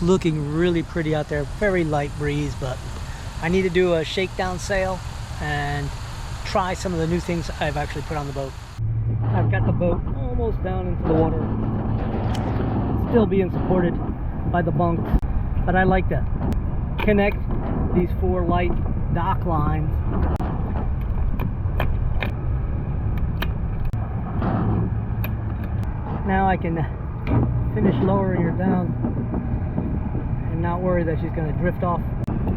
It's looking really pretty out there. Very light breeze, but I need to do a shakedown sail and try some of the new things I've actually put on the boat. I've got the boat almost down into the water, still being supported by the bunks, but I like to connect these 4 light dock lines. Now I can finish lowering her down and not worry that she's going to drift off.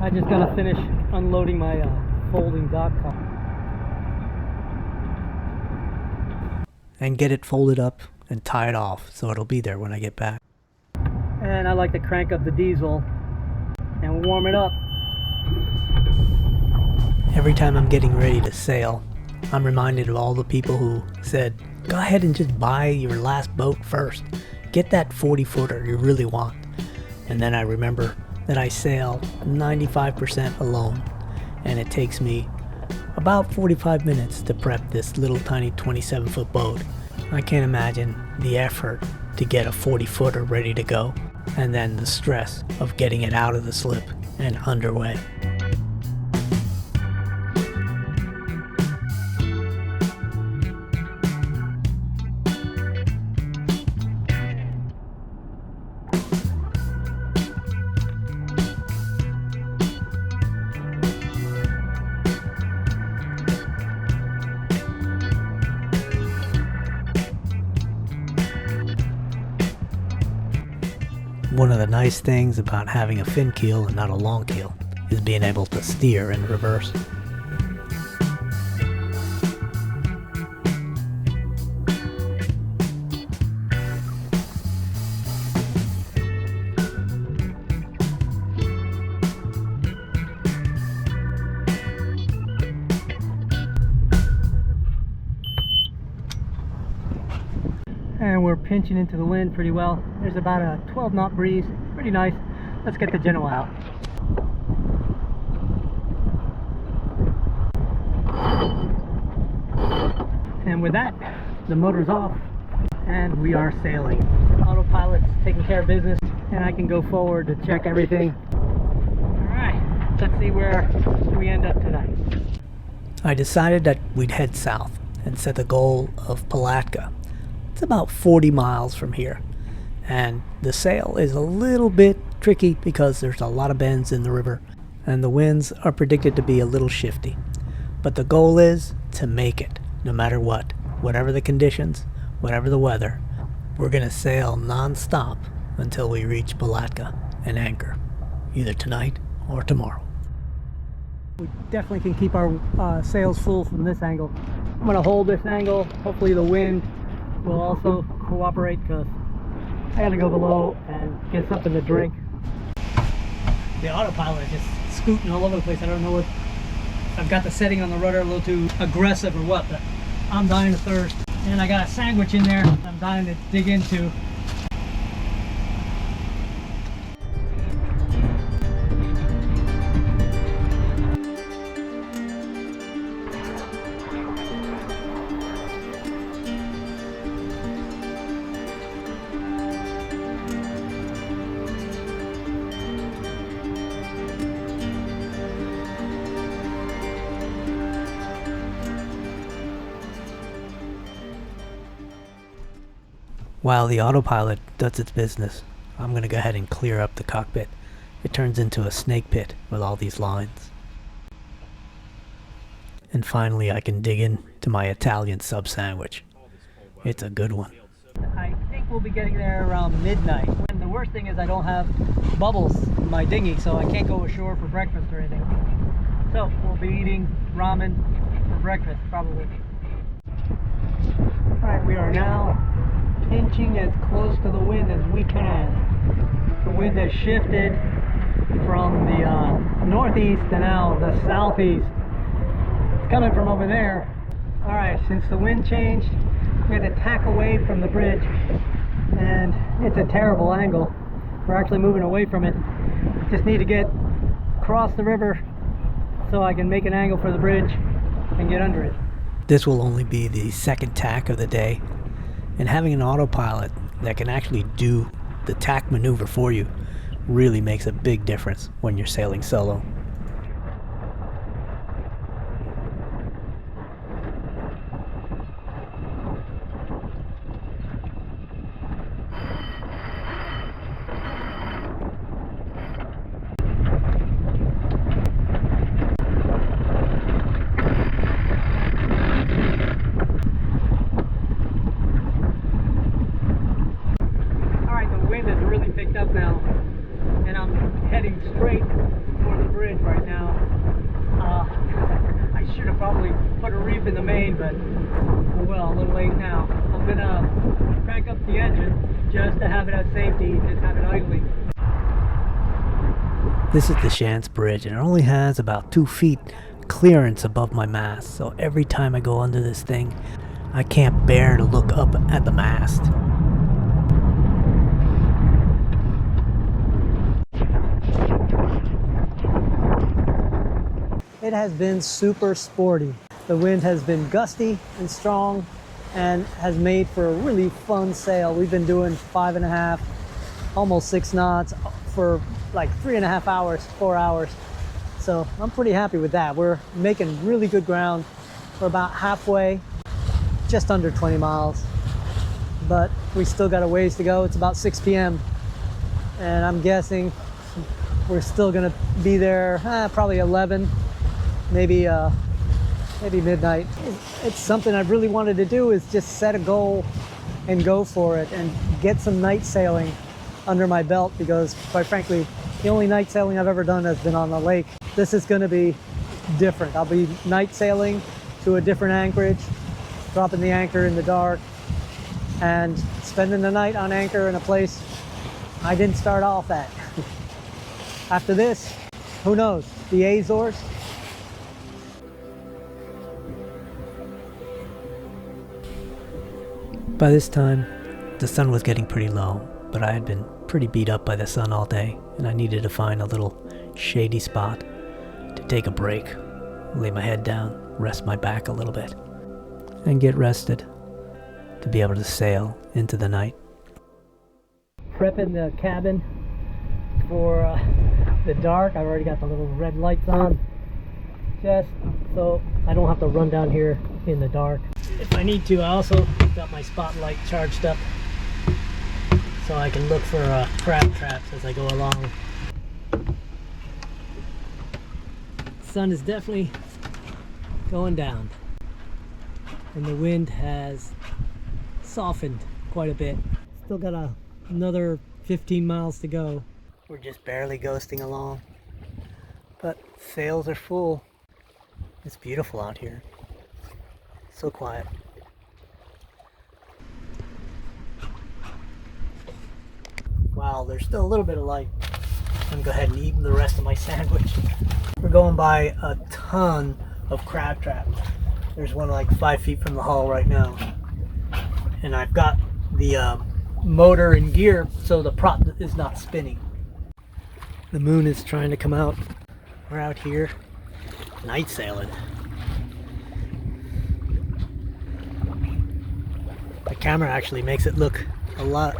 I just got to finish unloading my folding dock car and get it folded up and tied off so it'll be there when I get back. And I like to crank up the diesel and warm it up. Every time I'm getting ready to sail, I'm reminded of all the people who said, go ahead and just buy your last boat first. Get that 40-footer you really want. And then I remember that I sail 95% alone, and it takes me about 45 minutes to prep this little tiny 27-foot boat. I can't imagine the effort to get a 40-footer ready to go, and then the stress of getting it out of the slip and underway. One of the nice things about having a fin keel and not a long keel is being able to steer in reverse. And we're pinching into the wind pretty well. There's about a 12-knot breeze, pretty nice. Let's get the Genoa out. And with that, the motor's off and we are sailing. Autopilot's taking care of business and I can go forward to check everything. Alright, let's see where we end up tonight. I decided that we'd head south and set the goal of Palatka. It's about 40 miles from here, and the sail is a little bit tricky because there's a lot of bends in the river and the winds are predicted to be a little shifty. But the goal is to make it, no matter what, whatever the conditions, whatever the weather. We're going to sail non-stop until we reach Palatka and anchor, either tonight or tomorrow. We definitely can keep our sails full from this angle. I'm going to hold this angle. Hopefully the wind will also cooperate because I gotta go below and get something to drink. The autopilot is just scooting all over the place. I don't know what, I've got the setting on the rudder a little too aggressive or what, but I'm dying of thirst. And I got a sandwich in there I'm dying to dig into. While the autopilot does its business, I'm going to go ahead and clear up the cockpit. It turns into a snake pit with all these lines. And finally I can dig into my Italian sub sandwich. It's a good one. I think we'll be getting there around midnight. And the worst thing is I don't have bubbles in my dinghy, so I can't go ashore for breakfast or anything. So we'll be eating ramen for breakfast probably. Alright, we are now pinching as close to the wind as we can. The wind has shifted from the northeast to now the southeast. It's coming from over there. Alright, since the wind changed, we had to tack away from the bridge and it's a terrible angle. We're actually moving away from it. Just need to get across the river so I can make an angle for the bridge and get under it. This will only be the second tack of the day, and having an autopilot that can actually do the tack maneuver for you really makes a big difference when you're sailing solo. Up now, and I'm heading straight for the bridge right now. I should have probably put a reef in the main, but oh well, a little late now. I'm gonna crank up the engine just to have it at safety, just have it idling. This is the Shantz Bridge, and it only has about 2 feet clearance above my mast, so every time I go under this thing, I can't bear to look up at the mast. It has been super sporty. The wind has been gusty and strong and has made for a really fun sail. We've been doing 5.5, almost 6 knots for like 3.5 hours, 4 hours. So I'm pretty happy with that. We're making really good ground. We're about halfway, just under 20 miles, but we still got a ways to go. It's about 6 p.m. and I'm guessing we're still gonna be there probably 11. Maybe midnight. It's something I've really wanted to do, is just set a goal and go for it and get some night sailing under my belt, because quite frankly, the only night sailing I've ever done has been on the lake. This is going to be different. I'll be night sailing to a different anchorage, dropping the anchor in the dark, and spending the night on anchor in a place I didn't start off at. After this, who knows? The Azores. By this time, the sun was getting pretty low, but I had been pretty beat up by the sun all day, and I needed to find a little shady spot to take a break, lay my head down, rest my back a little bit, and get rested to be able to sail into the night. Prepping the cabin for the dark. I've already got the little red lights on, just so I don't have to run down here in the dark. If I need to, I also got my spotlight charged up so I can look for crab traps as I go along. Sun is definitely going down, and the wind has softened quite a bit. Still got another 15 miles to go. We're just barely ghosting along, but sails are full. It's beautiful out here. So quiet. Wow, there's still a little bit of light. I'm gonna go ahead and eat the rest of my sandwich. We're going by a ton of crab traps. There's one like 5 feet from the hull right now. And I've got the motor in gear so the prop is not spinning. The moon is trying to come out. We're out here night sailing. The camera actually makes it look a lot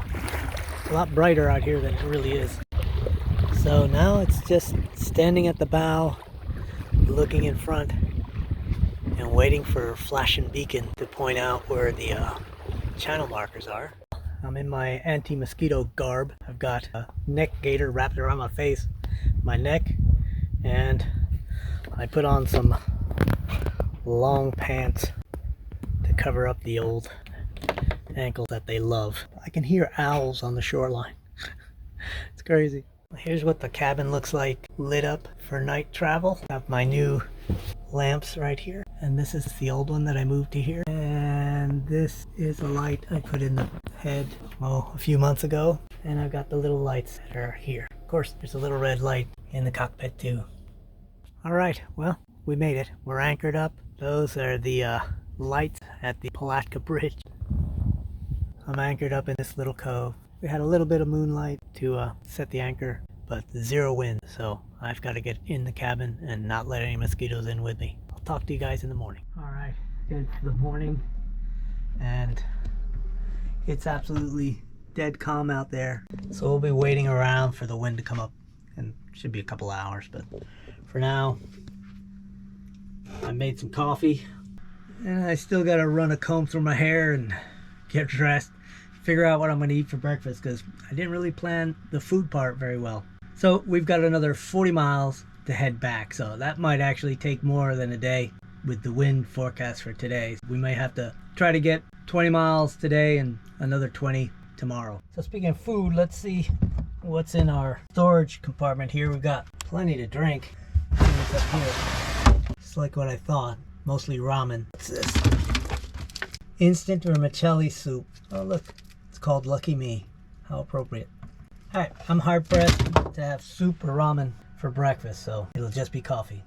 brighter out here than it really is. So now it's just standing at the bow, looking in front, and waiting for flashing beacon to point out where the channel markers are. I'm in my anti-mosquito garb. I've got a neck gaiter wrapped around my face, my neck, and I put on some long pants to cover up the old ankles that they love. I can hear owls on the shoreline. It's crazy. Here's what the cabin looks like lit up for night travel. I have my new lamps right here, and this is the old one that I moved to here, and this is a light I put in the head a few months ago, and I've got the little lights that are here. Of course, there's a little red light in the cockpit too. Alright, well, we made it. We're anchored up. Those are the lights at the Palatka bridge. I'm anchored up in this little cove. We had a little bit of moonlight to set the anchor, but zero wind, so I've got to get in the cabin and not let any mosquitoes in with me. I'll talk to you guys in the morning. Alright, it's the morning, and it's absolutely dead calm out there. So we'll be waiting around for the wind to come up, and should be a couple hours, but for now I made some coffee and I still gotta run a comb through my hair and get dressed, figure out what I'm gonna eat for breakfast, because I didn't really plan the food part very well. So we've got another 40 miles to head back, so that might actually take more than a day with the wind forecast for today. We may have to try to get 20 miles today and another 20 tomorrow. So speaking of food, let's see what's in our storage compartment here. We've got plenty to drink. What's up here? Just like what I thought, mostly ramen. What's this? Instant vermicelli soup. Oh look, it's called Lucky Me. How appropriate. Alright, I'm hard pressed to have soup or ramen for breakfast, so it'll just be coffee.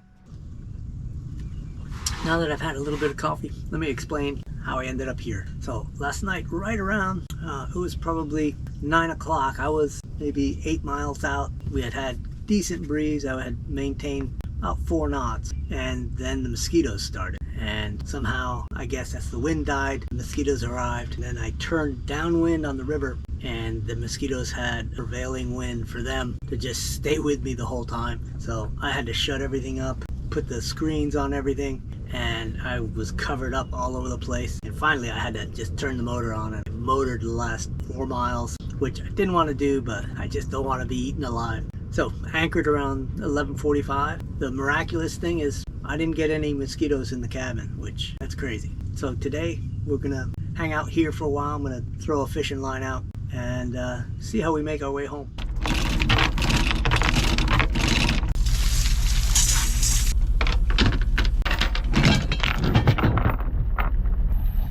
Now that I've had a little bit of coffee, let me explain how I ended up here. So last night, right around, it was probably 9 o'clock. I was maybe 8 miles out. We had decent breeze. I had maintained about 4 knots, and then the mosquitoes started. And somehow, I guess as the wind died, the mosquitoes arrived. And then I turned downwind on the river, and the mosquitoes had prevailing wind for them to just stay with me the whole time. So I had to shut everything up, put the screens on everything, and I was covered up all over the place. And finally I had to just turn the motor on, and I motored the last 4 miles, which I didn't want to do, but I just don't want to be eaten alive. So anchored around 11:45. The miraculous thing is I didn't get any mosquitoes in the cabin, which that's crazy. So today we're gonna hang out here for a while. I'm gonna throw a fishing line out and see how we make our way home.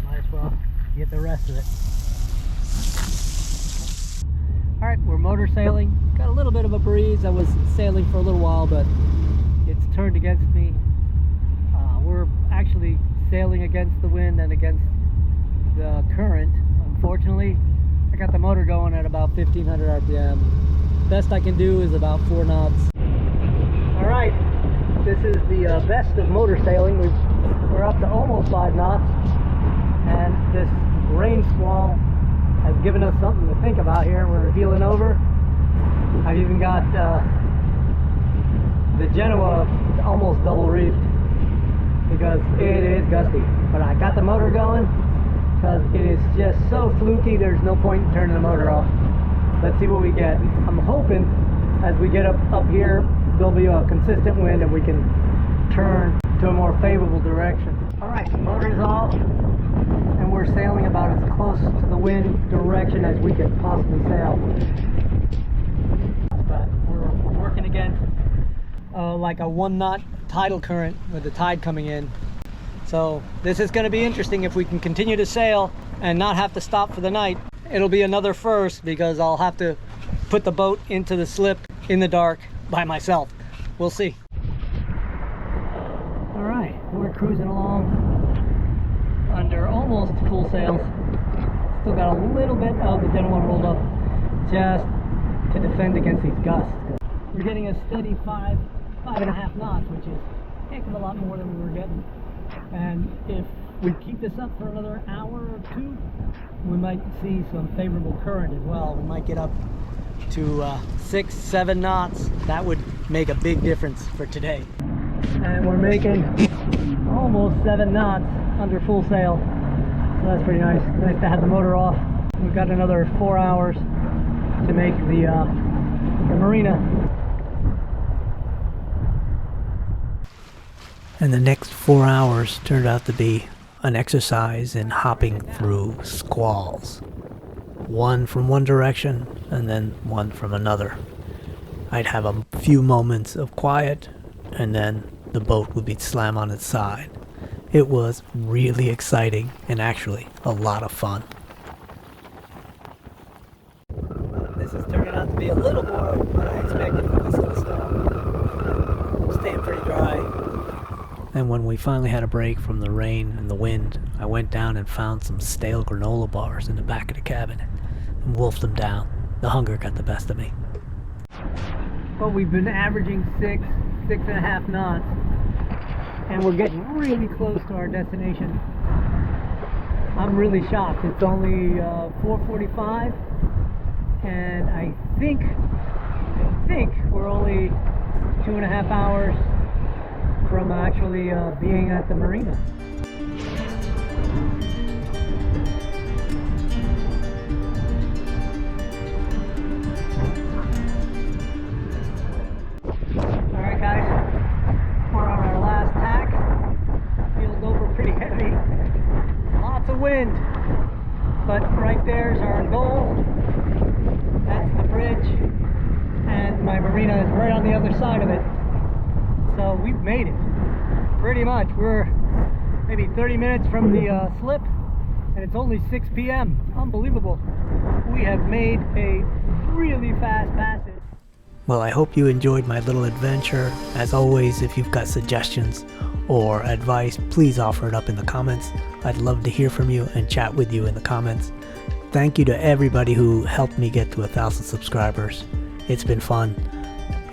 Might as well get the rest of it. Alright, we're motor sailing. Got a little bit of a breeze. I was sailing for a little while, but it's turned against me. We're actually sailing against the wind and against the current. Unfortunately, I got the motor going at about 1500 RPM. Best I can do is about 4 knots. Alright, this is the best of motor sailing. We're up to almost 5 knots, and this rain squall has given us something to think about here. We're heeling over. I've even got the Genoa almost double reefed because it is gusty. But I got the motor going because it is just so fluky, there's no point in turning the motor off. Let's see what we get. I'm hoping as we get up here, there'll be a consistent wind and we can turn to a more favorable direction. Alright, the motor's off, and we're sailing about as close to the wind direction as we can possibly sail. But we're working against like a 1 knot tidal current with the tide coming in. So this is going to be interesting. If we can continue to sail and not have to stop for the night, it'll be another first, because I'll have to put the boat into the slip in the dark by myself. We'll see. Alright, we're cruising along under almost full sails. Still got a little bit of the Genoa rolled up just to defend against these gusts. We're getting a steady 5.5 knots, which is a heck of a lot more than we were getting. And if we keep this up for another hour or 2, we might see some favorable current as well. We might get up to 6-7 knots. That would make a big difference for today. And we're making almost 7 knots under full sail. So that's pretty nice. Nice to have the motor off. We've got another 4 hours to make the marina. And the next 4 hours turned out to be an exercise in hopping through squalls. One from one direction and then one from another. I'd have a few moments of quiet and then the boat would be slam on its side. It was really exciting and actually a lot of fun. This is turning out to be a little more than I expected from this little storm. Staying pretty dry. And when we finally had a break from the rain and the wind, I went down and found some stale granola bars in the back of the cabin and wolfed them down. The hunger got the best of me. Well, we've been averaging 6.5 knots, and we're getting really close to our destination. I'm really shocked. It's only 4:45, and I think we're only 2.5 hours from actually being at the marina. Alright guys, we're on our last tack. Feels over pretty heavy. Lots of wind. But right there's our goal. That's the bridge. And my marina is right on the other side of it. So we've made it. Pretty much. We're maybe 30 minutes from the slip. And it's only 6 p.m. Unbelievable. We have made a really fast passage. Well, I hope you enjoyed my little adventure. As always, if you've got suggestions or advice, please offer it up in the comments. I'd love to hear from you and chat with you in the comments. Thank you to everybody who helped me get to 1,000 subscribers. It's been fun.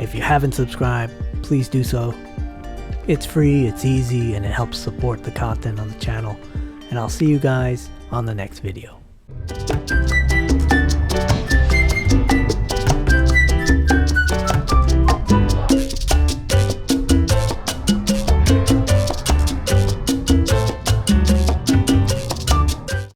If you haven't subscribed, please do so. It's free, it's easy, and it helps support the content on the channel. And I'll see you guys on the next video.